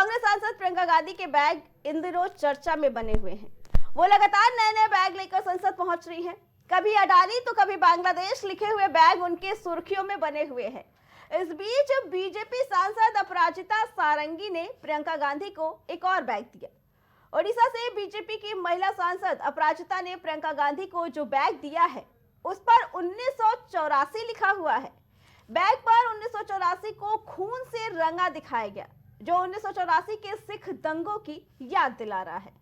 कांग्रेस सांसद प्रियंका गांधी के बैग इन दिनों चर्चा में बने हुए हैं। वो लगातार नए नए बैग लेकर संसद पहुंच रही हैं। कभी अडानी तो कभी बांग्लादेश लिखे हुए बैग उनके सुर्खियों में बने हुए हैं। इस बीच बीजेपी सांसद अपराजिता सारंगी ने प्रियंका गांधी को एक और बैग दिया। ओडिशा से बीजेपी की महिला सांसद अपराजिता ने प्रियंका गांधी को जो बैग दिया है उस पर 1984 लिखा हुआ है। बैग पर 1984 को खून से रंगा दिखाया गया, जो 1984 के सिख दंगों की याद दिला रहा है।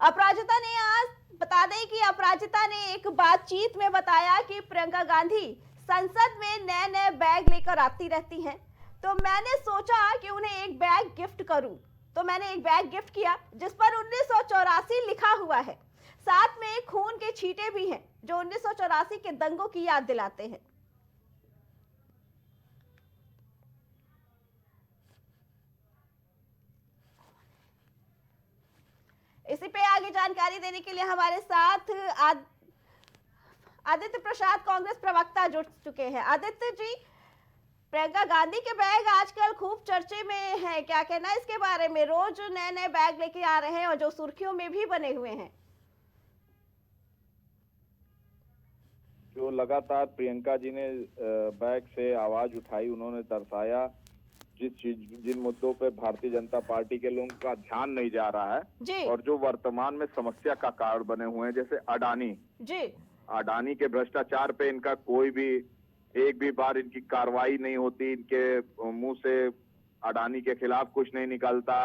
अपराजिता ने आज बता दें कि अपराजिता ने एक बातचीत में बताया कि प्रियंका गांधी संसद में नए नए बैग लेकर आती रहती हैं, तो मैंने सोचा कि उन्हें एक बैग गिफ्ट करूं। तो मैंने एक बैग गिफ्ट किया जिस पर 1984 लिखा हुआ है। साथ में खून के छींटे भी हैं जो 1984 के दंगों की याद दिलाते हैं। इसी पे आगे जानकारी देने के लिए हमारे साथ आदित्य प्रसाद कांग्रेस प्रवक्ता जुड़ चुके हैं। आदित्य जी, प्रियंका गांधी के बैग आजकल खूब चर्चे में है, क्या कहना है इसके बारे में? रोज नए नए बैग लेके आ रहे हैं और जो सुर्खियों में भी बने हुए हैं। जो लगातार प्रियंका जी ने बैग से आवाज उठाई, उन्होंने दर्शाया जिन मुद्दों पे भारतीय जनता पार्टी के लोगों का ध्यान नहीं जा रहा है और जो वर्तमान में समस्या का कारण बने हुए हैं, जैसे अडानी के भ्रष्टाचार पे इनका कोई भी एक भी बार इनकी कार्रवाई नहीं होती, इनके मुंह से अडानी के खिलाफ कुछ नहीं निकलता,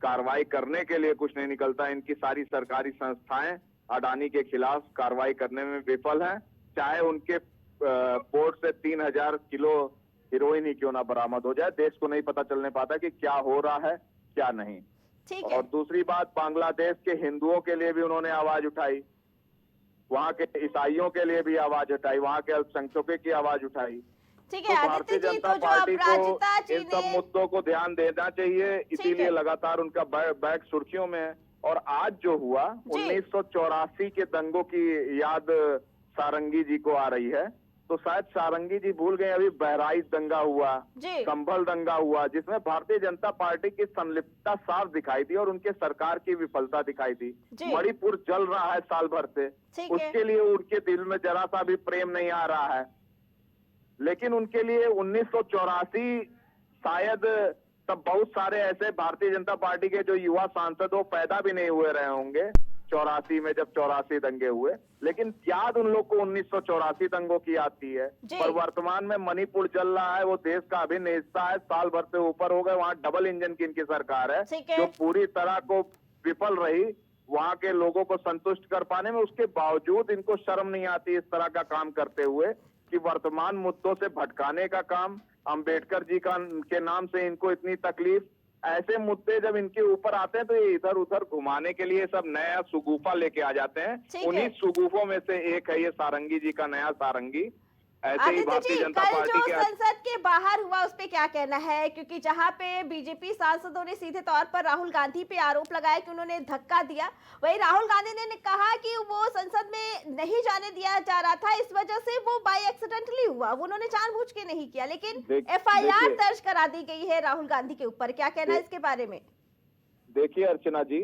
कार्रवाई करने के लिए कुछ नहीं निकलता। इनकी सारी सरकारी संस्थाएं अडानी के खिलाफ कार्रवाई करने में विफल हैं, चाहे उनके पोर्ट से 3000 किलो हीरोइन ही क्यों ना बरामद हो जाए, देश को नहीं पता चलने पाता कि क्या हो रहा है क्या नहीं। और दूसरी बात, बांग्लादेश के हिंदुओं के लिए भी उन्होंने आवाज उठाई, वहां के ईसाइयों के लिए भी आवाज उठाई, वहां के अल्पसंख्यकों की आवाज उठाई। ठीक है, तो भारतीय जनता पार्टी को इन सब मुद्दों को ध्यान देना चाहिए, इसीलिए लगातार उनका बैग सुर्खियों में है। और आज जो हुआ 1984 के दंगों की याद सारंगी जी को आ रही है, तो शायद सारंगी जी भूल गए, अभी बहराइच दंगा हुआ, संभल दंगा हुआ, जिसमें भारतीय जनता पार्टी की संलिप्तता साफ दिखाई दी और उनके सरकार की विफलता दिखाई दी। मणिपुर जल रहा है साल भर से, उसके लिए उनके दिल में जरा सा भी प्रेम नहीं आ रहा है। लेकिन उनके लिए 1984 शायद तब बहुत सारे ऐसे भारतीय जनता पार्टी के जो युवा सांसद वो पैदा भी नहीं हुए रहे होंगे 84 में, जब 84 दंगे हुए, लेकिन याद उन लोग को 1984 दंगों की आती है। पर वर्तमान में मणिपुर चल रहा है, वो देश का अभिन्न हिस्सा है, साल भर से ऊपर हो गए, वहाँ डबल इंजन की इनकी सरकार है जो पूरी तरह को विफल रही वहां के लोगों को संतुष्ट कर पाने में। उसके बावजूद इनको शर्म नहीं आती इस तरह का काम करते हुए कि वर्तमान मुद्दों से भटकाने का काम, अंबेडकर जी के नाम से इनको इतनी तकलीफ, ऐसे मुद्दे जब इनके ऊपर आते हैं तो ये इधर उधर घुमाने के लिए सब नया सुगुफा लेके आ जाते हैं। उन्हीं सुगुफों में से एक है ये सारंगी जी का नया सारंगी। ऐसे ही भारतीय जनता पार्टी के संसद के बाहर हुआ उस पे क्या कहना है? क्योंकि जहां पे बीजेपी सांसदों ने सीधे तौर पर राहुल गांधी पे आरोप लगाया कि उन्होंने धक्का दिया, वही राहुल गांधी ने कहा कि वो संसद में नहीं जाने दिया जा रहा था, इस वजह से वो बाय एक्सीडेंटली हुआ, वो उन्होंने जानबूझ के नहीं किया। लेकिन FIR दर्ज करा दी गई है राहुल गांधी के ऊपर, क्या कहना है इसके बारे में? देखिए अर्चना जी,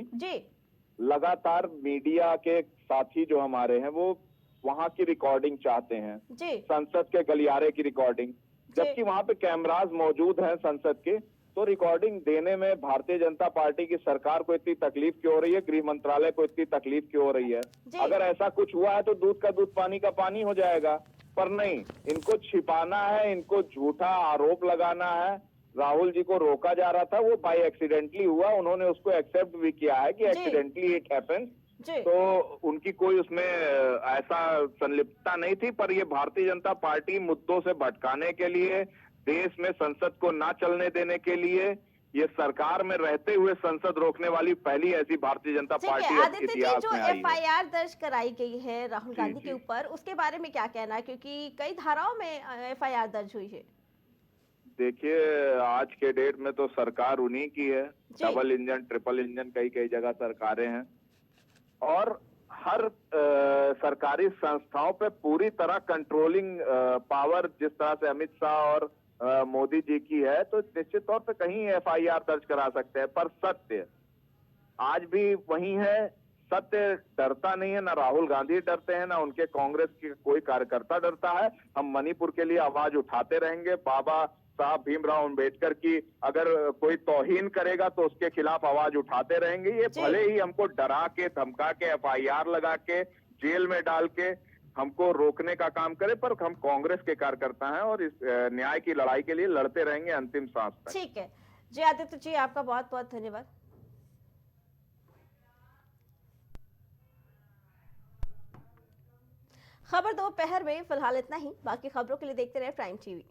लगातार मीडिया के साथी जो हमारे हैं वो वहां की रिकॉर्डिंग चाहते हैं, संसद के गलियारे की रिकॉर्डिंग, जबकि वहां पे कैमरास मौजूद हैं संसद के, तो रिकॉर्डिंग देने में भारतीय जनता पार्टी की सरकार को इतनी तकलीफ क्यों हो रही है, गृह मंत्रालय को इतनी तकलीफ क्यों हो रही है? अगर ऐसा कुछ हुआ है तो दूध का दूध पानी का पानी हो जाएगा, पर नहीं, इनको छिपाना है, इनको झूठा आरोप लगाना है। राहुल जी को रोका जा रहा था, वो बाय एक्सीडेंटली हुआ, उन्होंने उसको एक्सेप्ट भी किया है कि एक्सीडेंटली इट हैपेंस, तो उनकी कोई उसमें ऐसा संलिप्तता नहीं थी। पर ये भारतीय जनता पार्टी मुद्दों से भटकाने के लिए, देश में संसद को ना चलने देने के लिए, ये सरकार में रहते हुए संसद रोकने वाली पहली ऐसी भारतीय जनता पार्टी इतिहास में आई है। FIR दर्ज कराई गई है राहुल गांधी के ऊपर, उसके बारे में क्या कहना है? क्योंकि कई धाराओं में FIR दर्ज हुई है। देखिए, आज के डेट में तो सरकार उन्हीं की है, डबल इंजन ट्रिपल इंजन कई जगह सरकारें हैं, और हर सरकारी संस्थाओं पे पूरी तरह कंट्रोलिंग पावर, जिस तरह से अमित शाह और मोदी जी की है, तो निश्चित तौर पे कहीं एफआईआर दर्ज करा सकते हैं। पर सत्य आज भी वही है, सत्य डरता नहीं है, ना राहुल गांधी डरते हैं, ना उनके कांग्रेस के कोई कार्यकर्ता डरता है। हम मणिपुर के लिए आवाज उठाते रहेंगे। बाबा साहब भीमराव अंबेडकर की अगर कोई तौहीन करेगा तो उसके खिलाफ आवाज उठाते रहेंगे। ये भले ही हमको डरा के, धमका के, एफआईआर लगा के, जेल में डाल के हमको रोकने का काम करे, पर हम कांग्रेस के कार्यकर्ता हैं और इस न्याय की लड़ाई के लिए लड़ते रहेंगे अंतिम सांस तक। ठीक है जी, आदित्य जी आपका बहुत बहुत धन्यवाद। खबर दोपहर में फिलहाल इतना ही। बाकी खबरों के लिए देखते रहे प्राइम टीवी।